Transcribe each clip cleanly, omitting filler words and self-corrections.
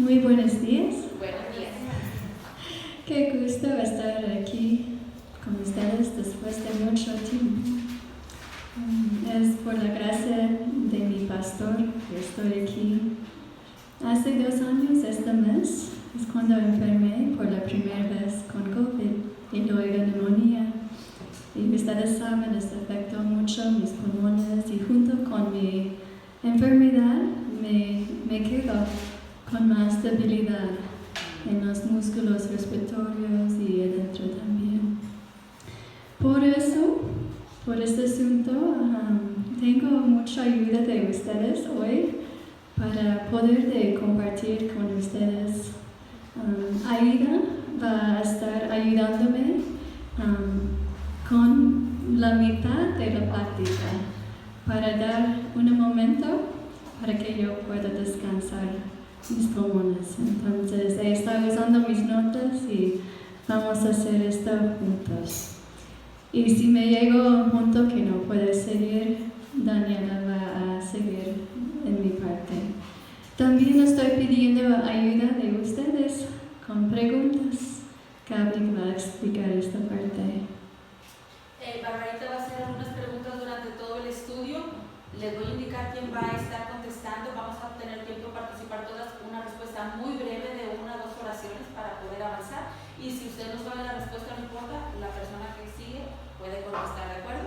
Muy buenos días. Buenos días. Qué gusto estar aquí con ustedes después de mucho tiempo. Es por la gracia de mi pastor que estoy aquí. Hace 2 años este mes es cuando enfermé por la primera vez con COVID y luego neumonía. Y ustedes saben, esto afectó mucho mis pulmones y junto con mi enfermedad me quedo con más debilidad en los músculos respiratorios y adentro también. Por eso, por este asunto, tengo mucha ayuda de ustedes hoy para poder compartir con ustedes. Aida va a estar ayudándome con la mitad de la práctica para dar un momento para que yo pueda descansar mis pulmones. Entonces, he estado usando mis notas y vamos a hacer esto juntos. Y si me llego a un punto que no puedo seguir, Daniela va a seguir en mi parte. También estoy pidiendo ayuda de ustedes con preguntas. Gaby va a explicar esta parte. Barbarita va a hacer algunas preguntas durante todo el estudio. Les voy a indicar quién va a estar contestando. Vamos a tener tiempo para participar todas. Una respuesta muy breve de 1 a 2 oraciones para poder avanzar. Y si usted no sabe la respuesta, no importa, la persona que sigue puede contestar, ¿de acuerdo?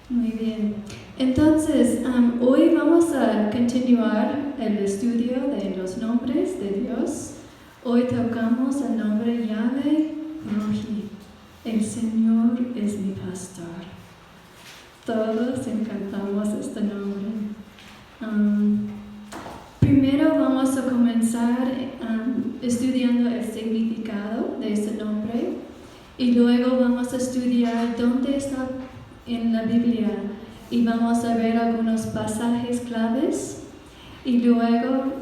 Muy bien. Entonces, hoy vamos a continuar el estudio de los nombres de Dios. Hoy tocamos el nombre Yahvé Rohi. El Señor es mi pastor. Todos encantamos este nombre. Primero vamos a comenzar estudiando el significado de este nombre y luego vamos a estudiar dónde está en la Biblia y vamos a ver algunos pasajes claves y luego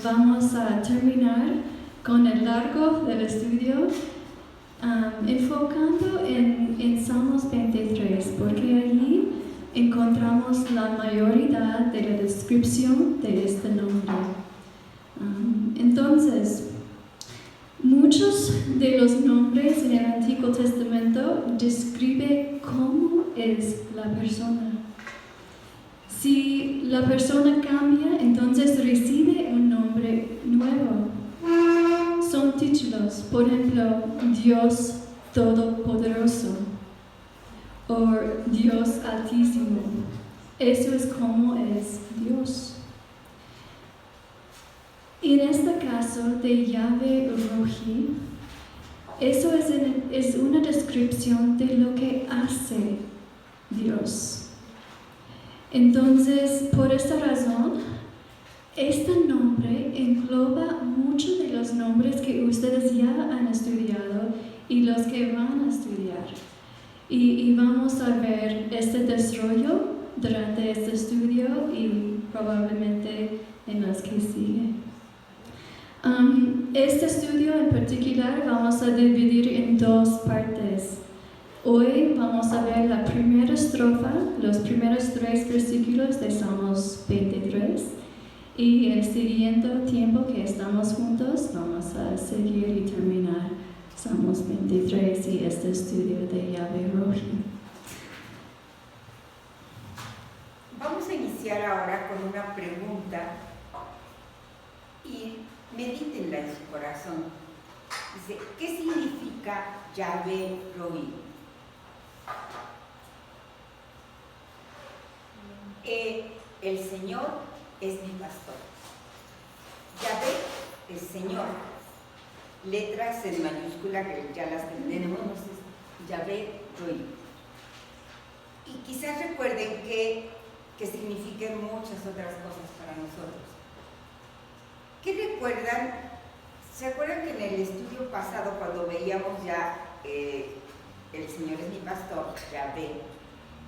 vamos a terminar con el largo del estudio enfocando en Salmos 23, porque allí encontramos la mayoría de la descripción de este nombre. Entonces, muchos de los nombres en el Antiguo Testamento describen cómo es la persona. Si la persona cambia, entonces recibe un nombre nuevo. Son títulos, por ejemplo, Dios Todopoderoso o Dios Altísimo. Eso es como es Dios. En este caso de Yahvé Rohi, eso es una descripción de lo que hace Dios. Entonces, por esta razón, este nombre engloba muchos de los nombres que ustedes ya han estudiado y los que van a estudiar. Y vamos a ver este desarrollo durante este estudio y probablemente en los que siguen. Este estudio en particular vamos a dividir en 2 partes. Hoy vamos a ver la primera estrofa, los primeros 3 versículos de Salmos 23. Y el siguiente tiempo que estamos juntos vamos a seguir y terminar Salmos 23 y este estudio de Yahvé Rohi. Vamos a iniciar ahora con una pregunta y medítenla en su corazón. Dice, ¿qué significa Yahvé Rohi? El Señor es mi pastor. Yahvé es Señor. Letras en mayúscula que ya las tenemos, Yahvé Rohi. Y quizás recuerden que signifiquen muchas otras cosas para nosotros. ¿Qué recuerdan? ¿Se acuerdan que en el estudio pasado, cuando veíamos ya el Señor es mi pastor, Yahvé,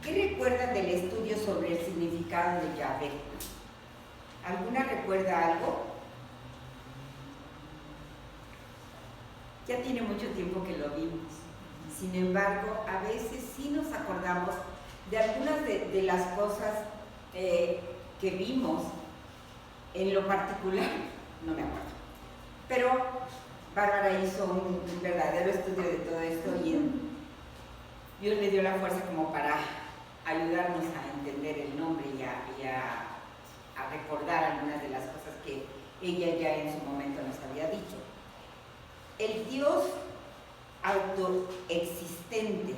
qué recuerdan del estudio sobre el significado de Yahvé? ¿Alguna recuerda algo? Ya tiene mucho tiempo que lo vimos. Sin embargo, a veces sí nos acordamos de algunas de las cosas que vimos En lo particular, no me acuerdo. Pero Bárbara hizo un verdadero estudio de todo esto y Dios le dio la fuerza como para ayudarnos a entender el nombre y a recordar algunas de las cosas que ella ya en su momento nos había dicho. El Dios autoexistente,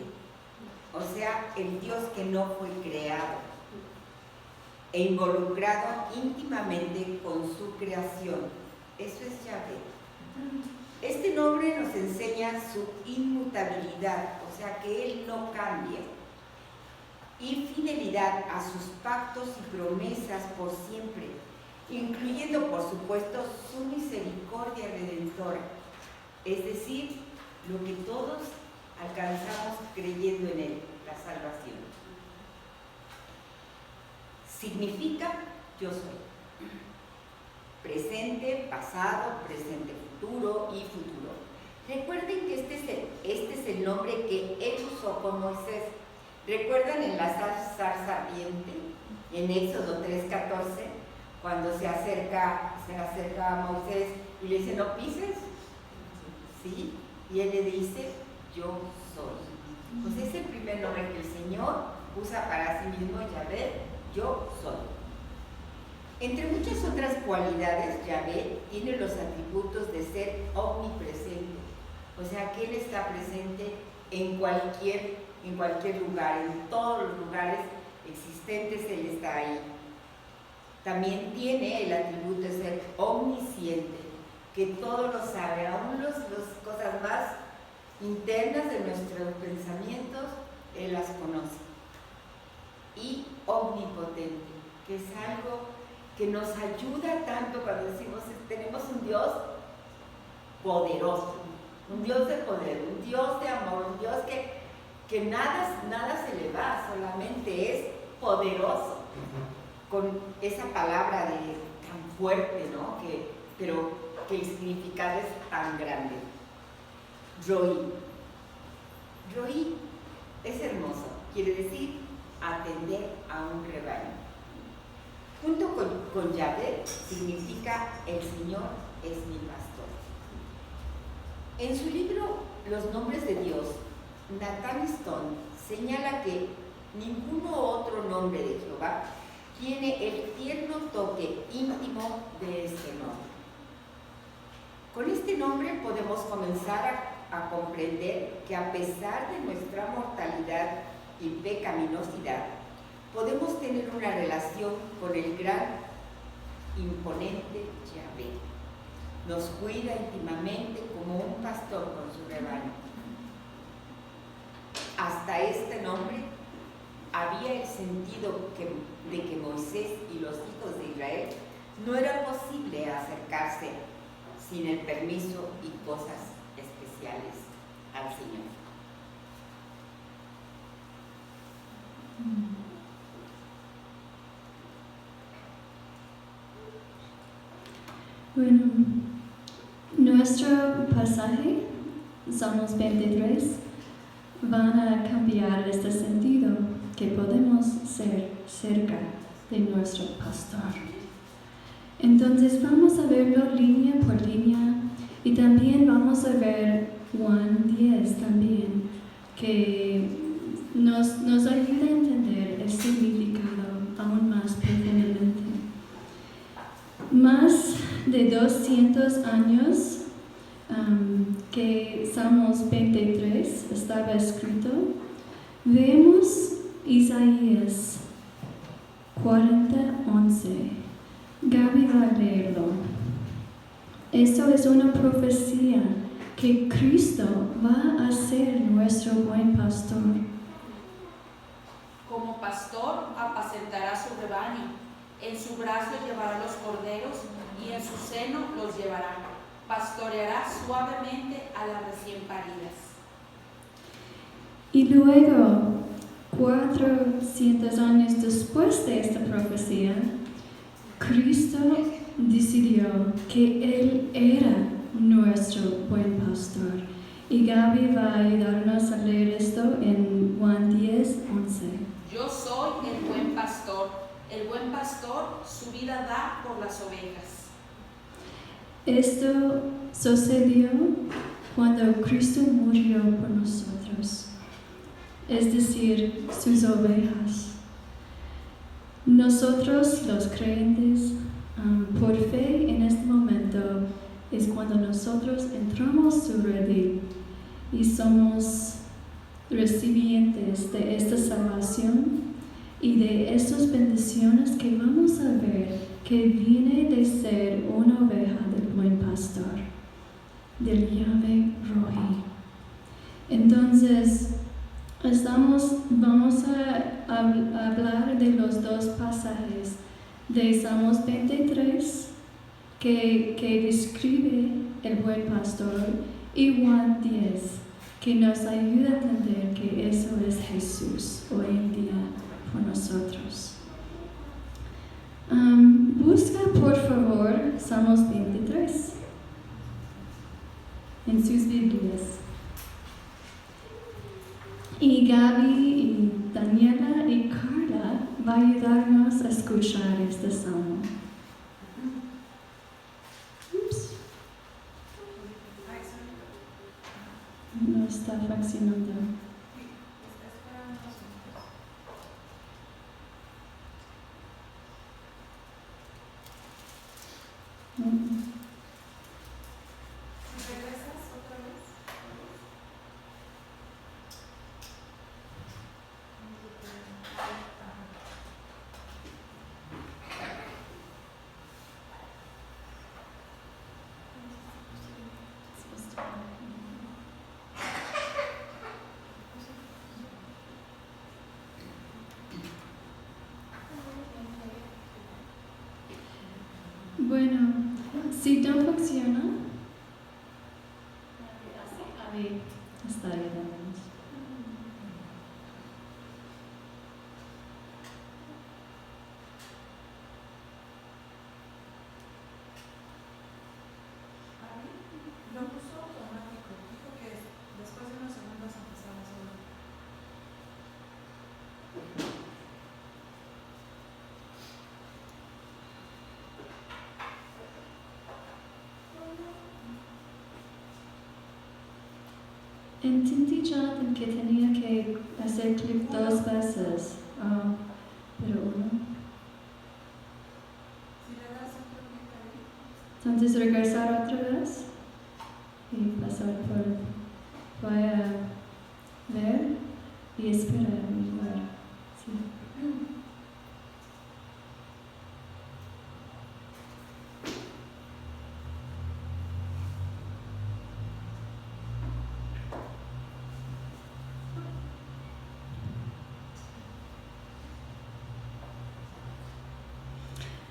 o sea, el Dios que no fue creado e involucrado íntimamente con su creación, eso es Yahvé. Este nombre nos enseña su inmutabilidad, o sea que Él no cambia, y fidelidad a sus pactos y promesas por siempre, incluyendo por supuesto su misericordia redentora, es decir, lo que todos alcanzamos creyendo en Él, la salvación. Significa yo soy. Presente, pasado, presente, futuro y futuro. Recuerden que este es el nombre que Él usó con Moisés. ¿Recuerdan en la zarza ardiente, en Éxodo 3:14, cuando se acerca a Moisés y le dice, no pises? ¿Sí? Y él le dice, yo soy. Pues es el primer nombre que el Señor usa para sí mismo, Yahvé, yo soy. Entre muchas otras cualidades, Yahvé tiene los atributos de ser omnipresente, o sea que Él está presente en cualquier lugar, en todos los lugares existentes Él está ahí. También tiene el atributo de ser omnisciente, que todo lo sabe, aún las cosas más internas de nuestros pensamientos, Él las conoce. Y omnipotente, que es algo que nos ayuda tanto cuando decimos tenemos un Dios poderoso, un Dios de poder, un Dios de amor, un Dios que nada se le va, solamente es poderoso, con esa palabra tan fuerte, ¿no? Pero que el significado es tan grande. Roí es hermoso, quiere decir atender a un rebaño. Junto con Yahvé significa el Señor es mi pastor. En su libro Los nombres de Dios, Nathan Stone señala que ninguno otro nombre de Jehová tiene el tierno toque íntimo de este nombre. Con este nombre podemos comenzar a comprender que a pesar de nuestra mortalidad y pecaminosidad, podemos tener una relación con el gran, imponente Yahvé. Nos cuida íntimamente como un pastor con su rebaño. Hasta este nombre había el sentido de que Moisés y los hijos de Israel no era posible acercarse sin el permiso y cosas especiales al Señor. Bueno, nuestro pasaje, Salmos 23, van a cambiar este sentido, que podemos ser cerca de nuestro pastor. Entonces vamos a verlo línea por línea y también vamos a ver Juan 10 también, que nos ayuda a entender el significado aún más profundamente. Más de 200 años que Salmos 23 estaba escrito, vemos Isaías 40:11. Gaby va a leerlo. Esto es una profecía que Cristo va a ser nuestro buen pastor. Como pastor apacentará su rebaño, en su brazo llevará los corderos y en su seno los llevará. Pastoreará suavemente a las recién paridas. Y luego, 400 años después de esta profecía, Cristo decidió que Él era nuestro buen pastor. Y Gaby va a ayudarnos a leer esto en Juan 10:11. Yo soy el buen pastor. El buen pastor su vida da por las ovejas. Esto sucedió cuando Cristo murió por nosotros, es decir, sus ovejas. Nosotros, los creyentes, por fe en este momento, es cuando nosotros entramos su redil y somos recipientes de esta salvación y de estas bendiciones que vamos a ver que viene de ser una oveja del buen pastor, del Yahvé Rohi. Entonces, vamos a hablar de los dos pasajes de Salmos 23 que describe el buen pastor y Juan 10 que nos ayuda a entender que eso es Jesús hoy en día por nosotros. Busca por favor Salmos 23 en sus Biblias. Y Gaby y Daniela y Carla van a ayudarnos a escuchar este salmo. No está funcionando. ¿Regresas otra vez? Bueno, si no funciona, a ver, está ayudándonos. Lo puso automático, dijo que después de unos segundos empezaba solo. Entendí, Jonathan, que tenía que hacer clic 2 veces, pero uno. Si le das otro clic ahí, Entonces regresar otra vez y pasar por. Voy a ver y esperar igual. Sí.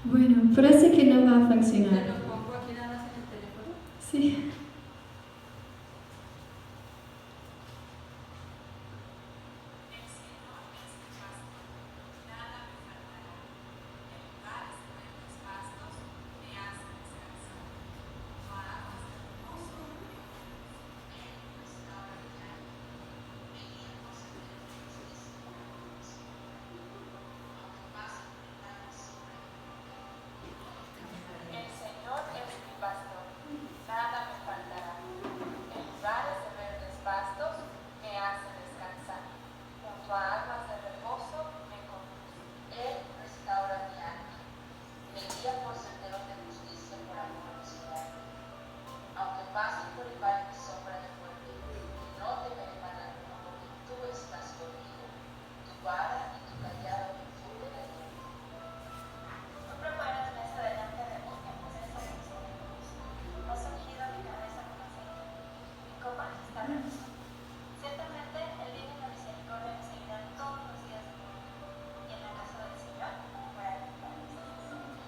Bueno, parece que no va a ¿Te funcionar. lo pongo aquí nada más en el teléfono? Sí. El Señor es mi pastor, nada me faltará. En lugares de verdes pastos me hace descansar. Junto a aguas de reposo me conduce. Él restaura mi alma. Me guía por senderos de justicia por amor de su nombre. Aunque pase por el valle de sombra de muerte, no temeré mal alguno, porque tú estás conmigo. Tu vara y tu callado me infunden aliento. Tú preparas mesa delante de mí en presencia de mis enemigos. Has ungido mi cabeza con aceite. Mi copa está rebosando. Ciertamente el bien y la misericordia me seguirán todos los días de mi vida. Y en la casa del Señor moraré para siempre.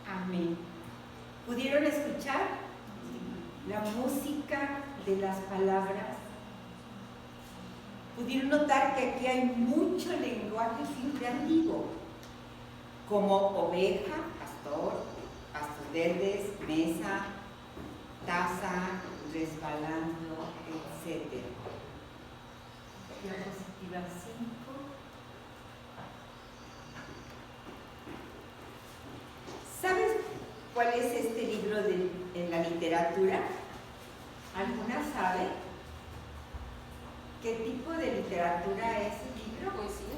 Amén. ¿Pudieron escuchar la música de las palabras? ¿Pudieron notar que aquí hay mucho lenguaje figurativo? Como oveja, pastor, pastos verdes, mesa, taza, resbalando, etc. Diapositiva 5. cuál es este libro en la literatura? ¿Alguna sabe? ¿Qué tipo de literatura es el libro? Poesía.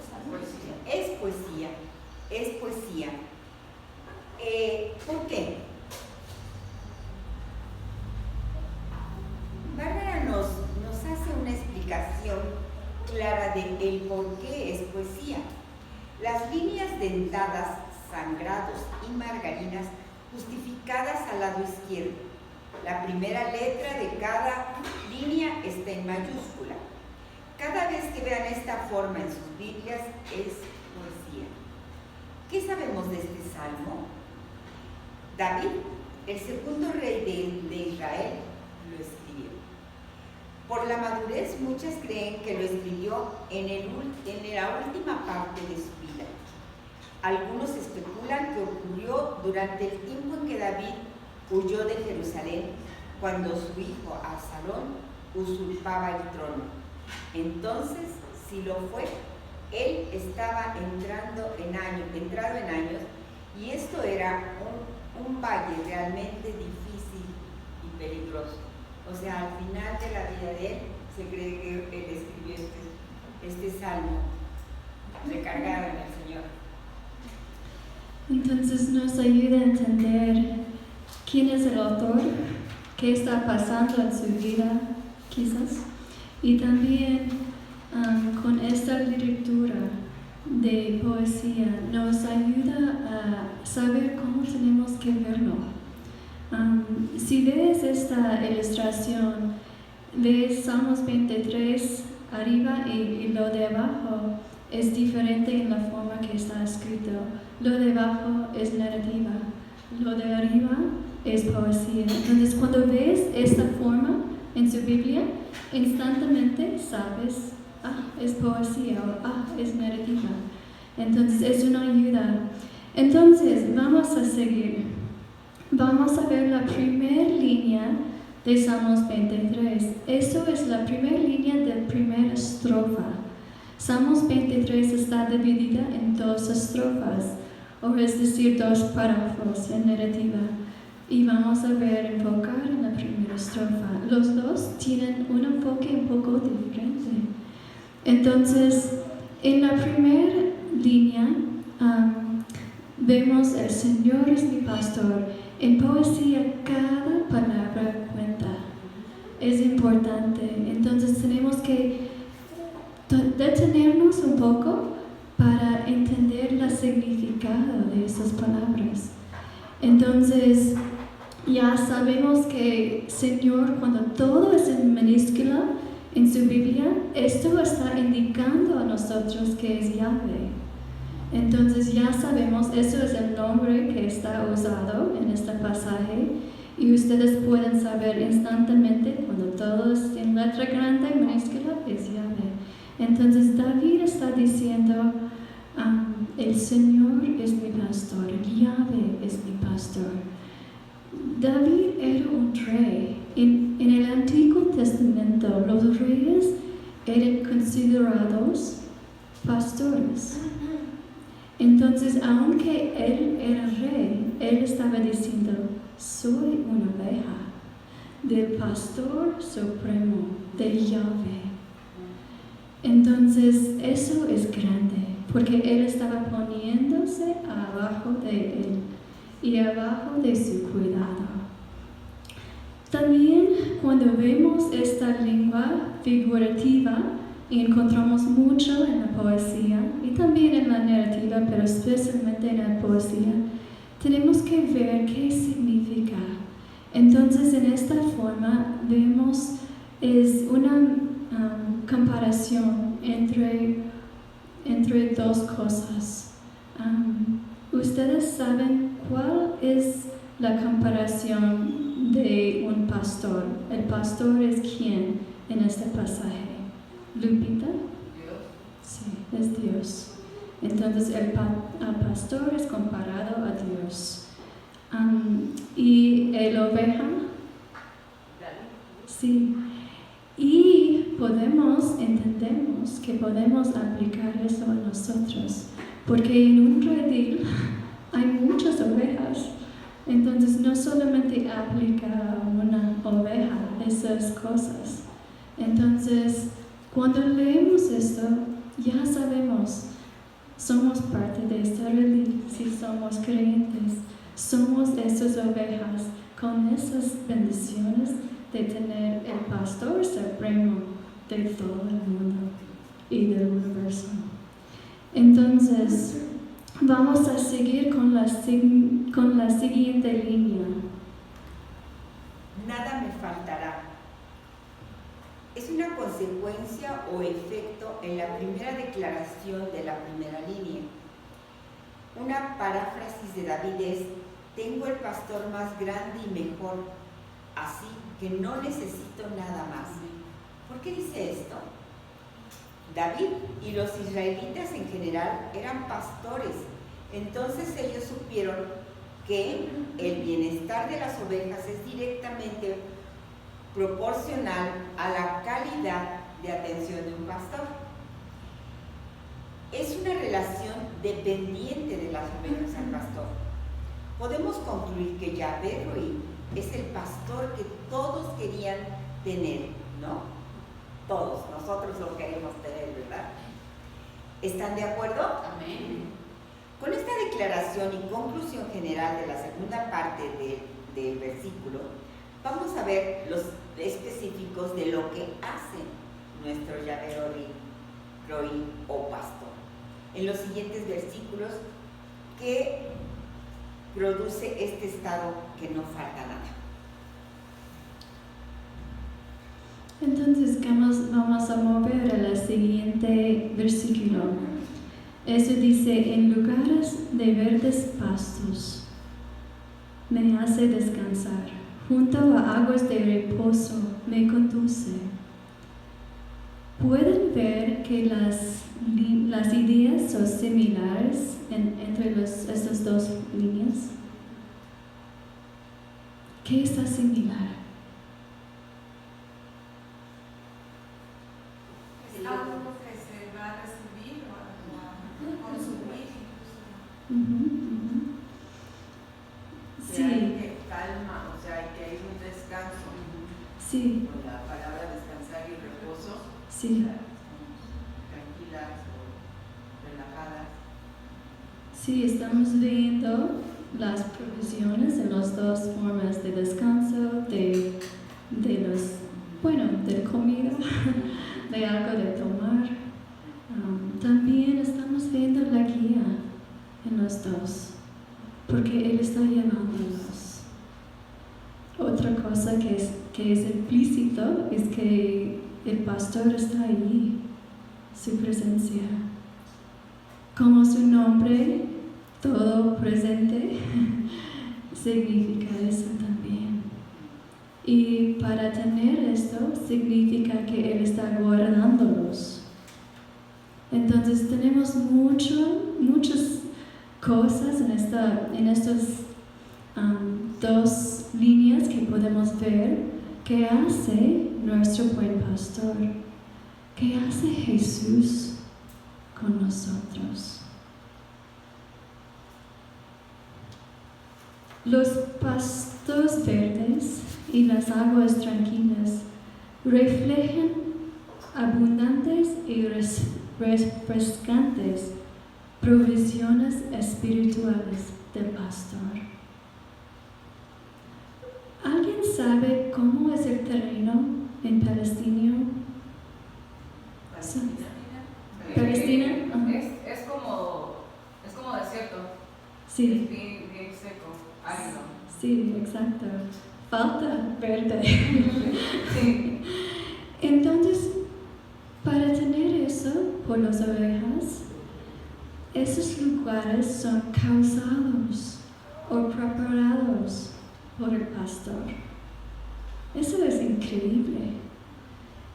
Es poesía, es poesía. ¿Por qué? Bárbara nos hace una explicación clara de el por qué es poesía. Las líneas dentadas, sangrados y margarinas justificadas al lado izquierdo. La primera letra de cada línea está en mayúscula. Cada vez que vean esta forma en sus Biblias es poesía. ¿Qué sabemos de este salmo? David, el segundo rey de Israel, lo escribió. Por la madurez, muchas creen que lo escribió en la última parte de su vida. Algunos especulan que ocurrió durante el tiempo en que David huyó de Jerusalén, cuando su hijo Absalón usurpaba el trono. Entonces, si lo fue, él estaba entrado en años, y esto era un valle realmente difícil y peligroso. O sea, al final de la vida de él, se cree que él escribió este salmo recargado en el Señor. Entonces nos ayuda a entender quién es el autor, qué está pasando en su vida, quizás, y también con esta lectura de poesía nos ayuda a saber cómo tenemos que verlo. Si ves esta ilustración, ves Salmos 23 arriba y lo de abajo es diferente en la forma que está escrito. Lo de abajo es narrativa, lo de arriba es poesía. Entonces, cuando ves esta forma en su Biblia, instantáneamente sabes, es poesía o es narrativa. Entonces, es una ayuda. Entonces, vamos a seguir. Vamos a ver la primera línea de Salmos 23. Eso es la primera línea de la primera estrofa. Salmos 23 está dividida en dos estrofas, o es decir, dos párrafos en narrativa. Y vamos a enfocar en la primera estrofa. Los dos tienen un enfoque un poco diferente. Entonces, en la primera línea vemos el Señor es mi pastor. En poesía cada palabra cuenta. Es importante. Entonces tenemos que detenernos un poco para entender el significado de esas palabras. Entonces, ya sabemos que Señor, cuando todo es en minúscula en su Biblia, esto está indicando a nosotros que es Yahvé. Entonces ya sabemos, eso es el nombre que está usado en este pasaje, y ustedes pueden saber instantáneamente cuando todo es en letra grande, minúscula, es Yahvé. Entonces David está diciendo, el Señor es mi pastor, Yahvé es mi pastor. David era un rey. En el Antiguo Testamento, los reyes eran considerados pastores. Entonces, aunque él era rey, él estaba diciendo, soy una oveja del pastor supremo, de Yahvé. Entonces, eso es grande, porque él estaba poniéndose abajo de él y abajo de su cuidado. También, cuando vemos esta lengua figurativa, y encontramos mucho en la poesía y también en la narrativa, pero especialmente en la poesía, tenemos que ver qué significa. Entonces, en esta forma, vemos es una comparación entre dos cosas. ¿Ustedes saben cuál es la comparación de un pastor? ¿El pastor es quién en este pasaje? ¿Lupita? Dios. Sí, es Dios. Entonces el pastor es comparado a Dios. ¿Y el oveja? Sí. Y entendemos que podemos aplicar eso a nosotros, porque en un redil hay muchas ovejas. Entonces no solamente aplica a una oveja esas cosas. Entonces cuando leemos esto ya sabemos, somos parte de esta religión, si somos creyentes, somos esas ovejas con esas bendiciones de tener el pastor supremo de todo el mundo y del universo. Entonces, vamos a seguir con la siguiente línea. Nada me faltará. Es una consecuencia o efecto en la primera declaración de la primera línea. Una paráfrasis de David es: tengo el pastor más grande y mejor, así que no necesito nada más. ¿Por qué dice esto? David y los israelitas en general eran pastores, entonces ellos supieron que el bienestar de las ovejas es directamente proporcional a la calidad de atención de un pastor. Es una relación dependiente de las ovejas al pastor. Podemos concluir que Yahvé Roí es el pastor que todos querían tener, ¿no? Todos, nosotros lo queremos tener, ¿verdad? ¿Están de acuerdo? Amén. Con esta declaración y conclusión general de la segunda parte del versículo, vamos a ver los específicos de lo que hace nuestro Yahvé Roí o pastor. En los siguientes versículos, que produce este estado que no falta nada. Entonces vamos a mover a la siguiente versículo. Eso dice: en lugares de verdes pastos me hace descansar, junto a aguas de reposo me conduce. ¿Pueden ver que las ideas son similares entre estas dos líneas? ¿Qué está similar? Es algo que se va a recibir o a consumir incluso. Sí. Hay que calma, o sea, hay que ir un descanso. Sí. Con la palabra descansar y reposo. Sí. Tranquilas o relajadas. Sí, estamos viendo las provisiones en las dos formas de descanso, de comida, de algo de tomar. También estamos viendo la guía en los dos, porque Él está llevándonos. Otra cosa que es implícito es que el pastor está allí, su presencia. Como su nombre, todo presente, significa eso también. Y para tener esto, significa que Él está guardándolos. Entonces tenemos muchas cosas en estas dos líneas que podemos ver que hace nuestro buen pastor, que hace Jesús con nosotros. Los pastos verdes y las aguas tranquilas reflejan abundantes y refrescantes provisiones espirituales del pastor. ¿Alguien sabe cómo es el terreno en Palestina? ¿Palestina? Es como desierto. Sí. Es bien seco, árido. Sí, exacto. Falta verde. Sí. Entonces, para tener eso por las ovejas, esos lugares son causados o preparados por el pastor. Eso es increíble,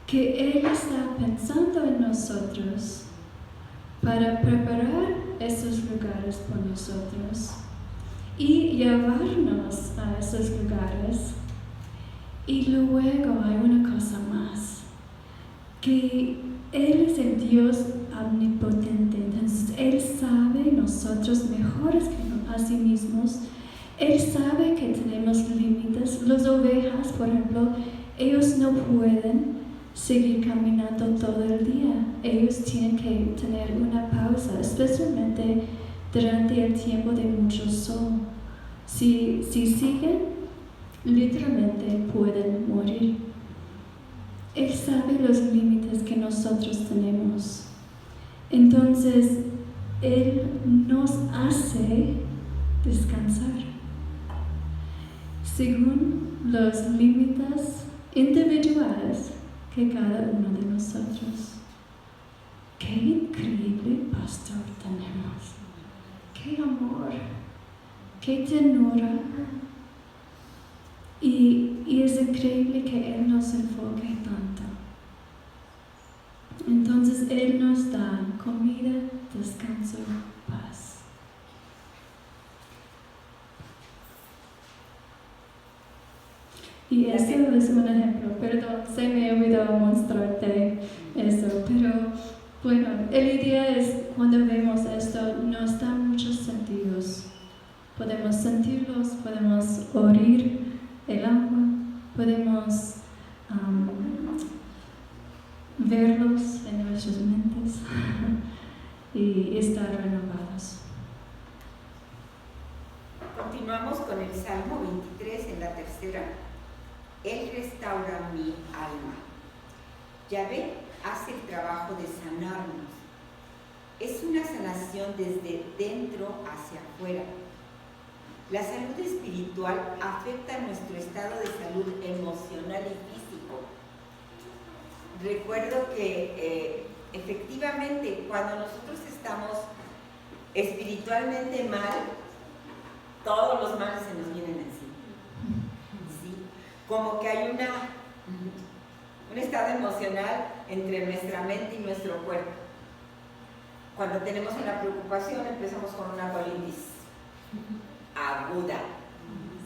que Él está pensando en nosotros para preparar esos lugares por nosotros y llevarnos a esos lugares. Y luego hay una cosa más, que Él es el Dios omnipotente, entonces Él sabe nosotros mejores que a sí mismos Él sabe que tenemos límites. Las ovejas, por ejemplo, ellos no pueden seguir caminando todo el día. Ellos tienen que tener una pausa, especialmente durante el tiempo de mucho sol. Si siguen, literalmente pueden morir. Él sabe los límites que nosotros tenemos. Entonces, Él nos hace descansar según los límites individuales que cada uno de nosotros. ¡Qué increíble pastor tenemos! ¡Qué amor! ¡Qué ternura! Y es increíble que Él nos enfoque tanto. Entonces Él nos da comida, descanso, paz. Y eso es un ejemplo. Perdón, se me olvidó mostrarte eso. Pero bueno, la idea es cuando vemos esto, nos da muchos sentidos. Podemos sentirlos, podemos oír el agua, podemos verlos en nuestras mentes y estar renovados. Continuamos con el Salmo 23 en la tercera. Él restaura mi alma. Yahvé hace el trabajo de sanarnos. Es una sanación desde dentro hacia afuera. La salud espiritual afecta nuestro estado de salud emocional y físico. Recuerdo que efectivamente cuando nosotros estamos espiritualmente mal, todos los males se nos vienen encima. ¿Sí? Como que hay un estado emocional entre nuestra mente y nuestro cuerpo. Cuando tenemos una preocupación empezamos con una colitis aguda,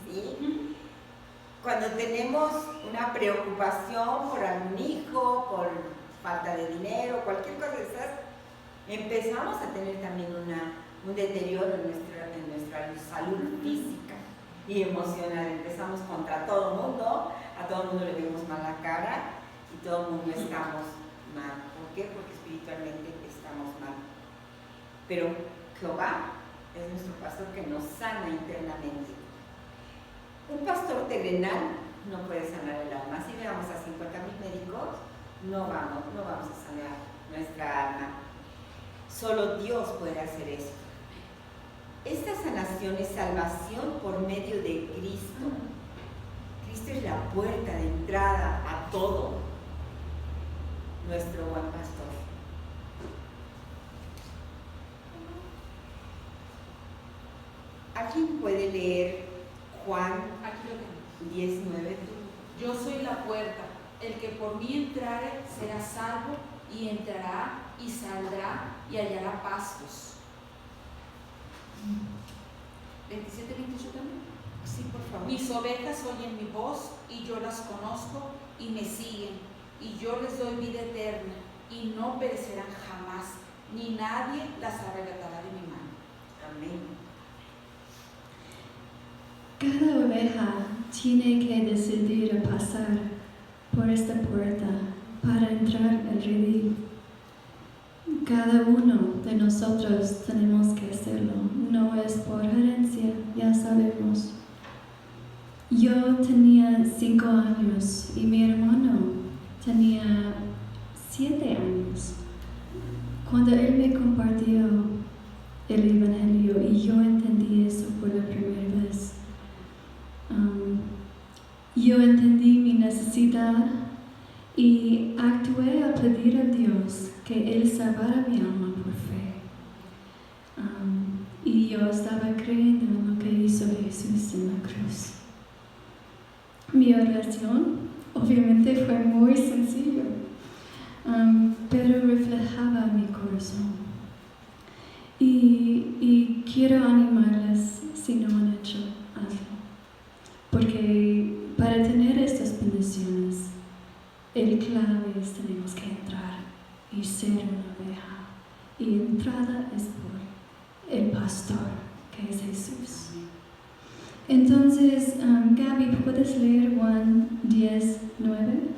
¿sí? Cuando tenemos una preocupación por algún hijo, por falta de dinero, cualquier cosa de esas, empezamos a tener también un deterioro en nuestra salud física y emocional. Empezamos contra todo el mundo, a todo el mundo le vemos mal la cara y todo el mundo estamos mal. ¿Por qué? Porque espiritualmente estamos mal. Pero Jehová es nuestro pastor que nos sana internamente. Un pastor terrenal no puede sanar el alma. Si veamos a 50,000 médicos, no vamos a sanar nuestra alma. Solo Dios puede hacer eso. Esta sanación es salvación por medio de Cristo. Cristo es la puerta de entrada a todo. Nuestro buen pastor. ¿Alguien puede leer Juan Aquí lo tengo. 19? Yo soy la puerta. El que por mí entrare será salvo y entrará y saldrá y hallará pastos. 27, 28 también. Sí, por favor. Mis ovejas oyen mi voz y yo las conozco y me siguen y yo les doy vida eterna y no perecerán jamás, ni nadie las arrebatará de mi mano. Amén. Cada oveja tiene que decidir a pasar por esta puerta para entrar al redil. Cada uno de nosotros tenemos que hacerlo. No es por herencia, ya sabemos. Yo tenía 5 años y mi hermano tenía 7 años cuando él me compartió el Evangelio y yo entendí eso por la primera vez. Yo entendí mi necesidad y actué a pedir a Dios que Él salvara mi alma por fe. Y yo estaba creyendo en lo que hizo Jesús en la cruz. Mi oración obviamente fue muy sencilla, pero reflejaba mi corazón. Y quiero animarles si no han hecho algo. Porque para tener estas bendiciones, el clave es tenemos que entrar y ser una oveja. Y entrada es por el pastor, que es Jesús. Entonces, Gaby, ¿puedes leer Juan 10:9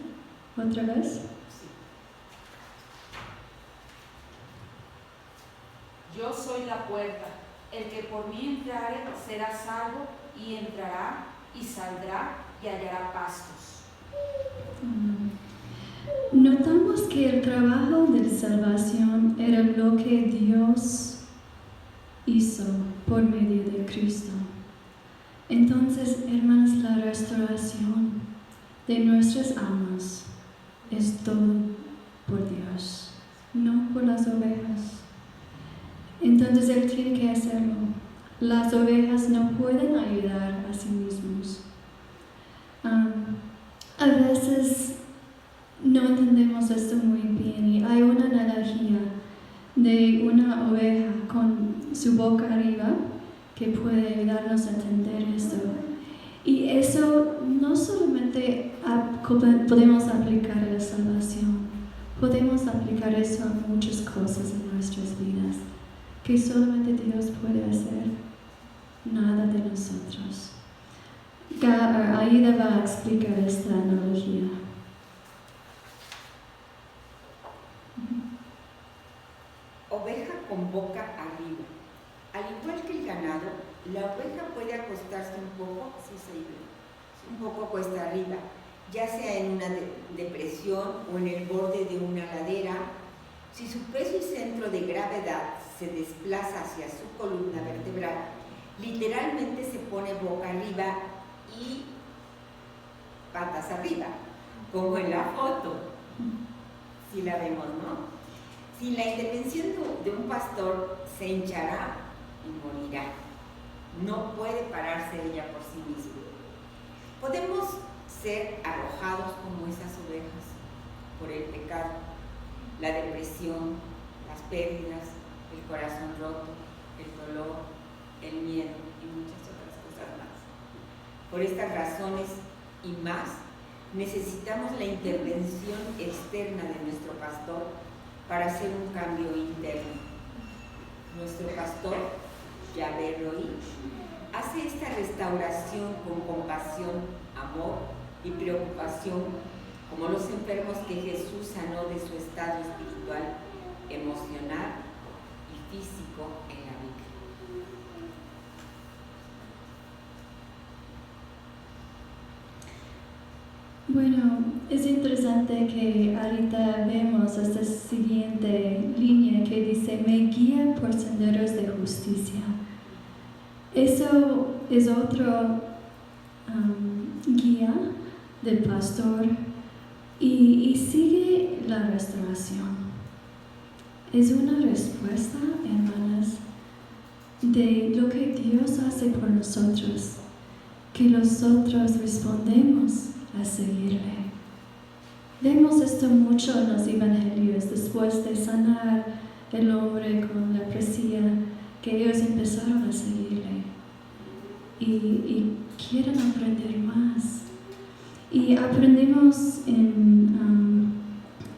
otra vez? Yo soy la puerta. El que por mí entrare será salvo y entrará y saldrá y hallará pastos. Notamos que el trabajo de salvación era lo que Dios hizo por medio de Cristo. Entonces, hermanos, la restauración de nuestras almas es todo por Dios, no por las ovejas. Entonces Él tiene que hacerlo. Las ovejas no pueden ayudar a sí mismos. A veces no entendemos esto muy bien y hay una analogía de una oveja con su boca arriba que puede ayudarnos a entender esto. Y eso no solamente podemos aplicar a la salvación, podemos aplicar eso a muchas cosas en nuestras vidas que solamente Dios puede hacer, nada de nosotros. Aida va a explicar esta analogía. Oveja con boca arriba. Al igual que el ganado, la oveja puede acostarse un poco cuesta arriba, ya sea en una depresión o en el borde de una ladera. Si su peso y centro de gravedad se desplaza hacia su columna vertebral, literalmente se pone boca arriba y patas arriba, como en la foto, si la vemos, ¿no? Sin la intervención de un pastor, se hinchará y morirá. No puede pararse ella por sí misma. Podemos ser arrojados como esas ovejas por el pecado, la depresión, las pérdidas, el corazón roto, el dolor, el miedo y muchas otras cosas más. Por estas razones y más, necesitamos la intervención externa de nuestro pastor para hacer un cambio interno. Nuestro pastor, Yahvé Rohi, hace esta restauración con compasión, amor y preocupación, como los enfermos que Jesús sanó de su estado espiritual, emocional y físico en la Biblia. Bueno, es interesante que ahorita vemos esta siguiente línea que dice, me guía por senderos de justicia. Eso es otro guía del pastor y sigue la restauración. Es una respuesta, hermanas, de lo que Dios hace por nosotros, que nosotros respondemos a seguirle. Vemos esto mucho en los evangelios, después de sanar el hombre con la leprosía, que ellos empezaron a seguirle y quieren aprender más. Y aprendemos en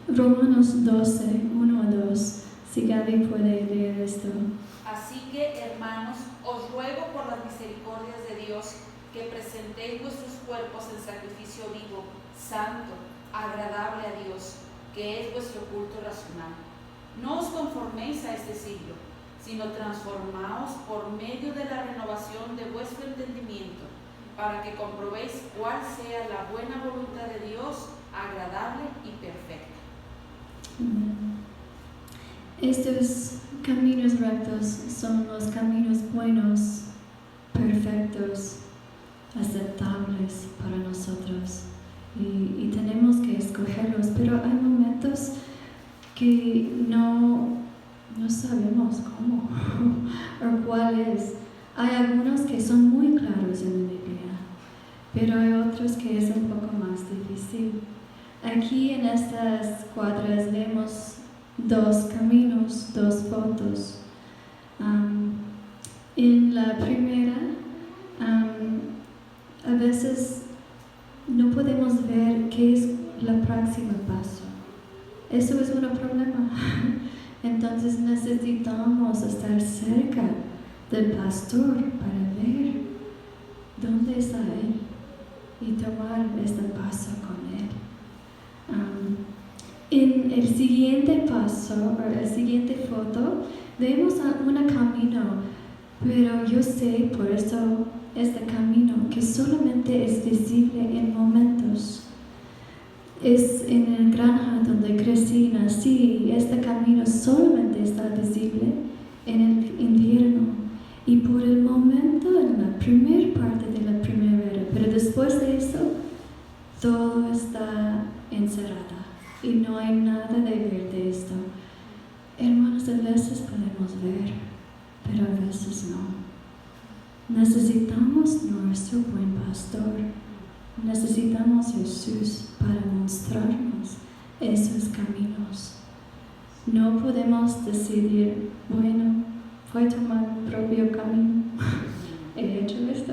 Romanos 12, 1-2, si Gaby puede leer esto. Así que, hermanos, os ruego por las misericordias de Dios que presentéis vuestros cuerpos en sacrificio vivo, santo, agradable a Dios, que es vuestro culto racional. No os conforméis a este siglo, sino transformaos por medio de la renovación de vuestro entendimiento, para que comprobéis cuál sea la buena voluntad de Dios, agradable y perfecta. Estos caminos rectos son los caminos buenos, perfectos, aceptables para nosotros y tenemos que escogerlos, pero hay momentos que no sabemos cómo o cuál es. Hay algunos que son muy claros en la Biblia, pero hay otros que es un poco más difícil. Aquí en estas cuadras vemos dos caminos, dos fotos. En la primera, a veces no podemos ver qué es el próximo paso. Eso es un problema. Entonces necesitamos estar cerca del pastor para ver unirles a Él y tomar este paso con Él. En el siguiente paso, o la siguiente foto, vemos un camino, pero yo sé por eso este camino que solamente es visible en momentos. Es en el granja donde crecí y nací, y este camino solamente está visible en el invierno y por el momento en la primera parte de la primavera, pero después de eso todo está encerrado y no hay nada de ver de esto. Hermanos, a veces podemos ver, pero a veces no. Necesitamos nuestro buen pastor. Necesitamos Jesús para mostrarnos esos caminos. No podemos decidir, bueno, voy a tomar mi propio camino. He hecho esto.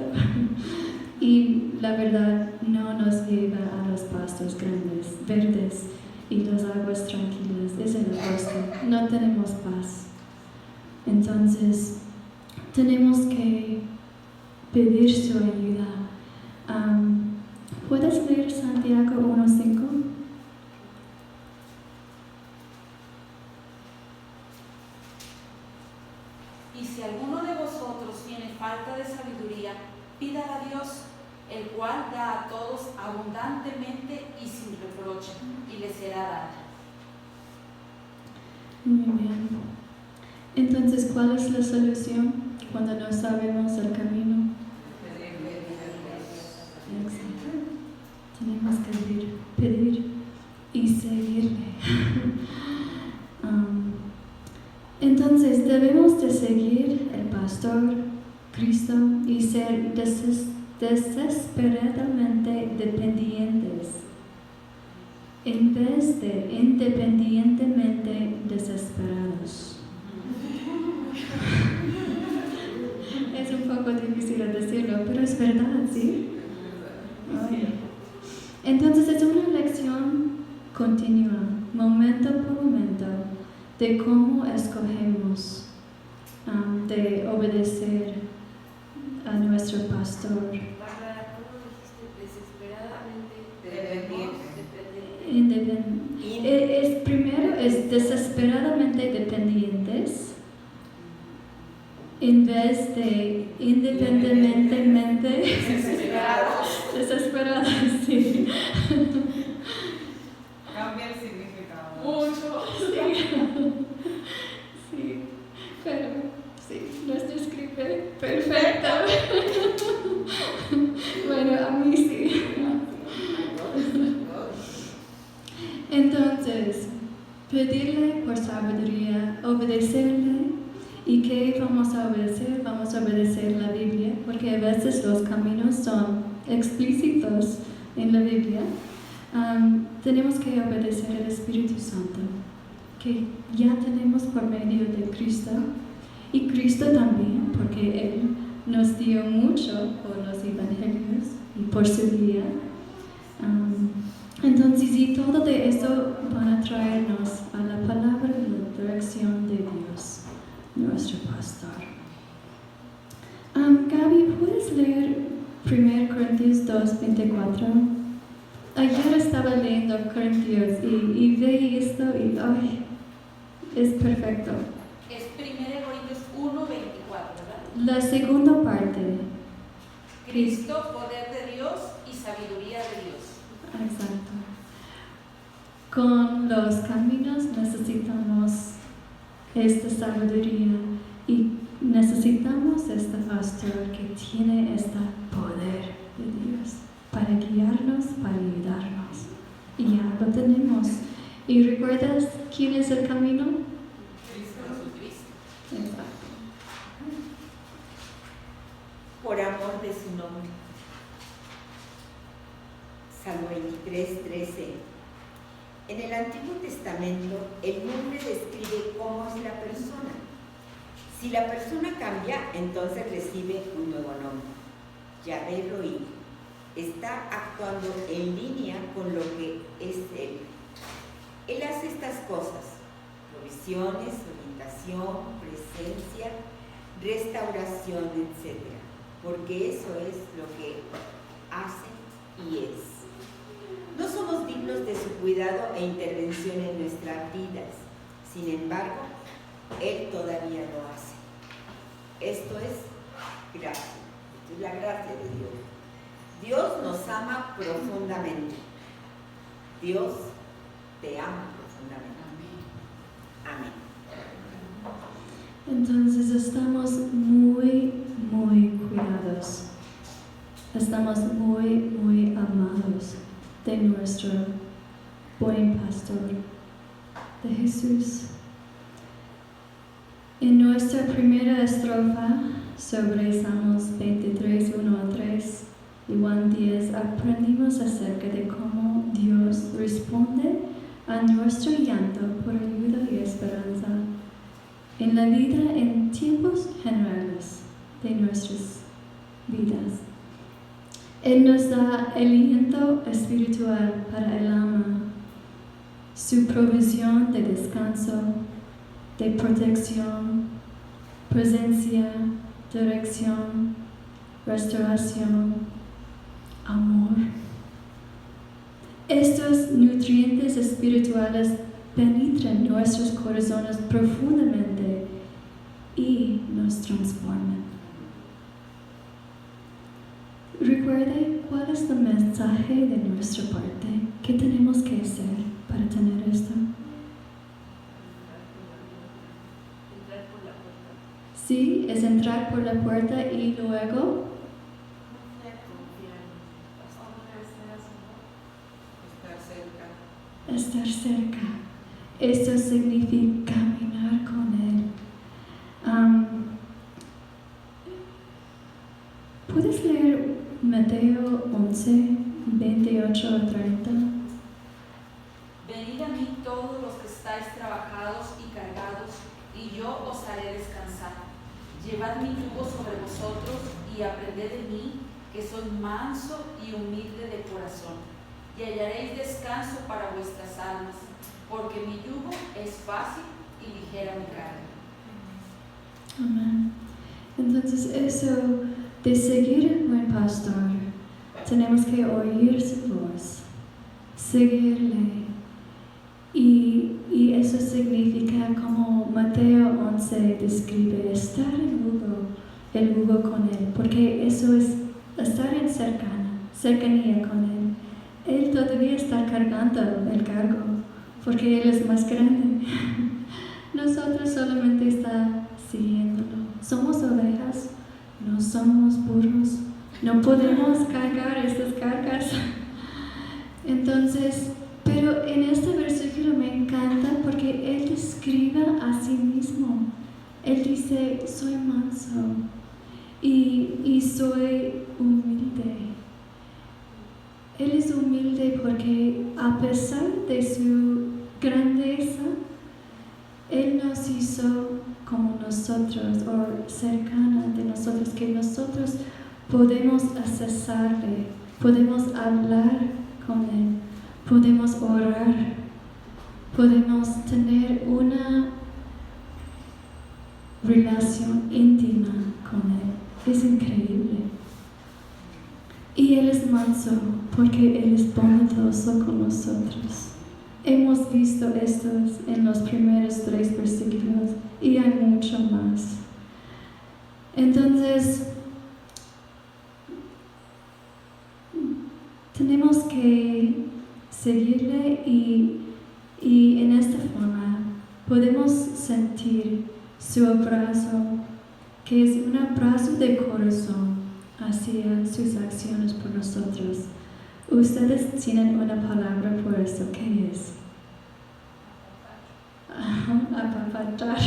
Y la verdad no nos lleva a los pastos grandes, verdes y las aguas tranquilas. Es el opuesto. No tenemos paz. Entonces, tenemos que pedir su ayuda. ¿Puedes leer Santiago 1:5? Y si alguno de vosotros tiene falta de sabiduría, pídala a Dios, el cual da a todos abundantemente y sin reproche, y le será dada. Muy bien. Entonces, ¿cuál es la solución cuando no sabemos el camino? Exacto. Tenemos que pedir y seguirle. Entonces, debemos de seguir el pastor, Cristo, y ser desesperadamente dependientes, en vez de independientemente desesperados. Es un poco difícil decirlo, pero es verdad, ¿sí? Ay. Entonces es una lección continua, momento por momento, de cómo escogemos de obedecer a nuestro pastor. Bárbara, ¿cómo dijiste? Dependiente. Primero es desesperadamente dependientes en vez de independientemente desesperados, sí. Cambia el significado. Mucho. Sí, pero sí, nos describe perfecto. Bueno, a mí sí. Entonces, pedirle por sabiduría, obedecerle. ¿Y qué vamos a obedecer? Vamos a obedecer la Biblia, porque a veces los caminos son explícitos en la Biblia. Tenemos que obedecer al Espíritu Santo, que ya tenemos por medio de Cristo, y Cristo también, porque Él nos dio mucho por los evangelios y por su guía. Entonces, y todo de esto van a traernos a la palabra y la dirección de Dios, nuestro pastor. Gaby, ¿puedes leer 1 Corintios 2:24? Ayer estaba leyendo Corintios y veí esto y ¡ay! Es perfecto. Es 1 Corintios 1:24, ¿verdad? La segunda parte. Cristo, poder de Dios y sabiduría de Dios. Exacto. Con los caminos necesitamos esta sabiduría y necesitamos este pastor que tiene este poder de Dios para guiarnos, para ayudarnos. Y ya lo tenemos. ¿Y recuerdas quién es el camino? Cristo. Exacto. Por amor de su nombre. Salmo 23:13. En el Antiguo Testamento, el nombre describe cómo es la persona. Si la persona cambia, entonces recibe un nuevo nombre. Yahvé Rohi está actuando en línea con lo que es Él. Él hace estas cosas: provisiones, orientación, presencia, restauración, etc. porque eso es lo que hace y es. No somos dignos de su cuidado e intervención en nuestras vidas, sin embargo, Él todavía lo hace. Esto es gracia, esto es la gracia de Dios. Dios nos ama profundamente. Dios te ama profundamente. Amén. Entonces estamos muy, muy cuidados. Estamos muy, muy amados de nuestro buen pastor, de Jesús. En nuestra primera estrofa sobre Salmos 23, 1 a 3 y Juan 10 aprendimos acerca de cómo Dios responde a nuestro llanto por ayuda y esperanza en la vida en tiempos generales de nuestras vidas. Él nos da aliento espiritual para el alma, su provisión de descanso, de protección, presencia, dirección, restauración, amor. Estos nutrientes espirituales penetran nuestros corazones profundamente y nos transforman. Recuerde cuál es el mensaje de nuestra parte. ¿Qué tenemos que hacer para tener esto? Entrar por la puerta. Sí, es entrar por la puerta y luego Confiar. Estar cerca. estar cerca. Esto significa caminar con Él. ¿Puedes leer Mateo 11, 28 a 30? Venid a mí todos los que estáis trabajados y cargados, y yo os haré descansar. Llevad mi yugo sobre vosotros y aprended de mí, que soy manso y humilde de corazón, y hallaréis descanso para vuestras almas, porque mi yugo es fácil y ligera mi carga. Amén. Entonces eso de seguir al buen pastor, tenemos que oír su voz, seguirle. Y eso significa, como Mateo 11 describe, estar el yugo con Él, porque eso es estar en cercanía con Él. Él todavía está cargando el cargo, porque Él es más grande. Nosotros solamente está siguiéndolo. Somos ovejas, no somos burros, no podemos cargar estas cargas. Entonces, pero en este versículo me encanta porque Él describe a sí mismo. Él dice, soy manso y soy humilde. Él es humilde porque a pesar de su grandeza, Él nos hizo como nosotros, o cercana de nosotros, que nosotros podemos accesarle, podemos hablar con Él, podemos orar, podemos tener una relación íntima con Él. Es increíble. Y Él es manso porque Él es bondadoso con nosotros. Hemos visto estos en los primeros 3 versículos y hay mucho más. Entonces, tenemos que seguirle y en esta forma podemos sentir su abrazo, que es un abrazo de corazón hacia sus acciones por nosotros. Ustedes tienen una palabra por eso. ¿Qué es? Apapachar.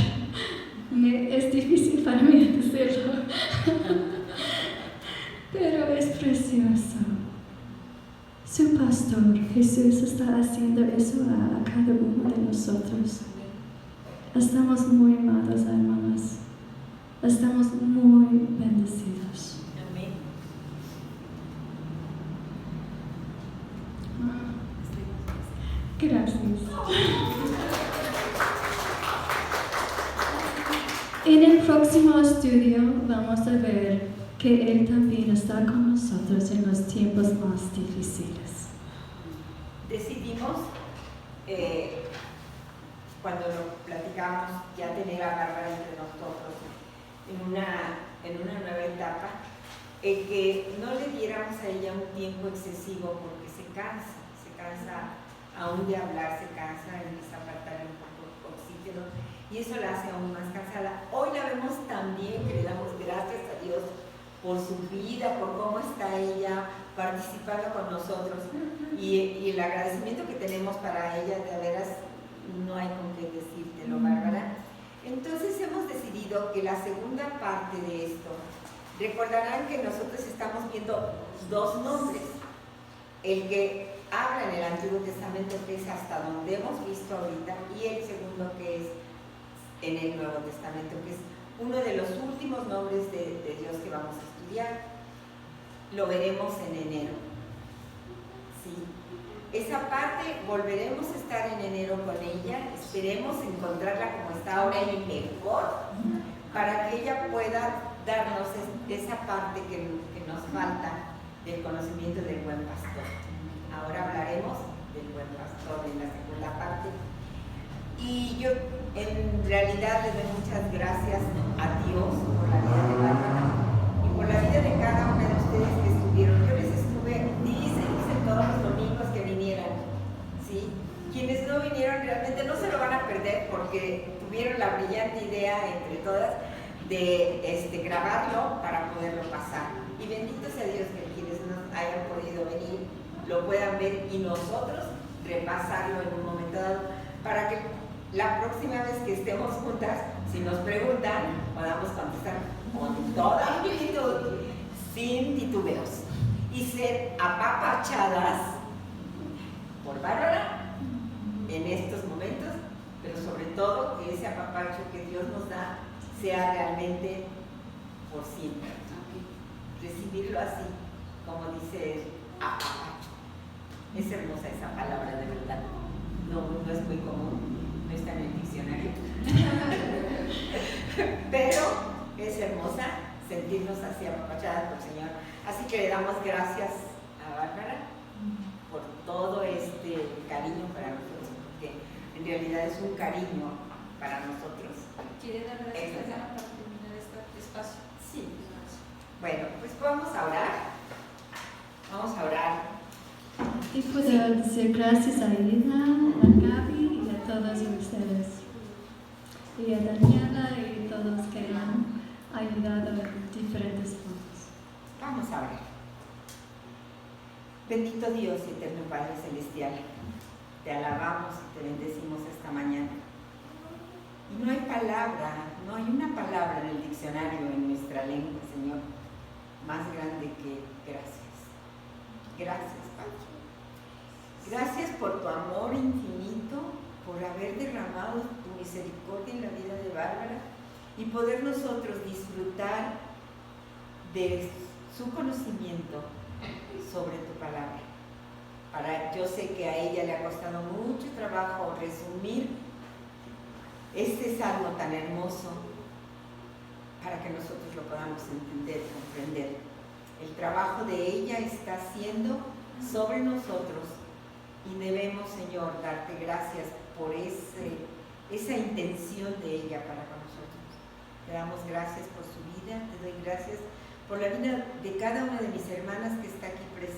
Es difícil para mí decirlo. Pero es precioso. Su pastor, Jesús, está haciendo eso a cada uno de nosotros. Estamos muy amados, hermanas. Estamos muy bendecidos. Amén. Gracias. En el próximo estudio vamos a ver que Él también está con nosotros en los tiempos más difíciles. Decidimos, cuando lo platicamos, ya tener a Bárbara entre nosotros en una nueva etapa, que no le diéramos a ella un tiempo excesivo porque se cansa aún de hablar, se cansa, empieza a faltar un poco de oxígeno y eso la hace aún más cansada. Hoy la vemos tan bien que le damos gracias a Dios por su vida, por cómo está ella participando con nosotros y el agradecimiento que tenemos para ella, de veras no hay con qué decírtelo, Bárbara. Entonces hemos decidido que la segunda parte de esto, recordarán que nosotros estamos viendo dos nombres, el que habla en el Antiguo Testamento, que es hasta donde hemos visto ahorita, y el segundo que es en el Nuevo Testamento, que es uno de los últimos nombres de Dios que vamos a estudiar. Lo veremos en enero. ¿Sí? Esa parte volveremos a estar en enero con ella, esperemos encontrarla como está ahora y mejor, para que ella pueda darnos esa parte que nos falta del conocimiento del buen pastor. Ahora hablaremos del buen pastor en la segunda parte. Y yo en realidad le doy muchas gracias a Dios por la vida de Bárbara y por la vida de cada una de ustedes que estuvieron. Yo les estuve, dicen todos los domingos que vinieran, ¿sí? Quienes no vinieron realmente no se lo van a perder porque tuvieron la brillante idea entre todas de grabarlo para poderlo pasar. Y bendito sea Dios que quienes no hayan podido venir lo puedan ver y nosotros repasarlo en un momento dado para que la próxima vez que estemos juntas, si nos preguntan, podamos contestar con toda amplitud, sin titubeos y ser apapachadas por Bárbara en estos momentos, pero sobre todo que ese apapacho que Dios nos da sea realmente por siempre. Recibirlo así, como dice apapacho. Es hermosa esa palabra, de verdad. No es muy común, no está en el diccionario. Pero es hermosa sentirnos así apapachadas por el Señor. Así que le damos gracias a Bárbara por todo este cariño para nosotros, porque en realidad es un cariño para nosotros. ¿Quiere dar gracias para terminar este espacio? Sí. Bueno, pues vamos a orar. Vamos a orar. Y puedo decir gracias a Elena, a Gaby y a todos ustedes. Y a Daniela y todos que han ayudado en diferentes formas. Vamos a orar. Bendito Dios y eterno Padre Celestial, te alabamos y te bendecimos esta mañana. Y no hay una palabra en el diccionario en nuestra lengua, Señor, más grande que gracias. Gracias, Padre. Gracias por tu amor infinito, por haber derramado tu misericordia en la vida de Bárbara y poder nosotros disfrutar de su conocimiento sobre tu palabra. Yo sé que a ella le ha costado mucho trabajo resumir este salmo tan hermoso para que nosotros lo podamos entender, comprender. El trabajo de ella está haciendo sobre nosotros y debemos, Señor, darte gracias por esa intención de ella para con nosotros. Te damos gracias por su vida, te doy gracias por la vida de cada una de mis hermanas que está aquí presente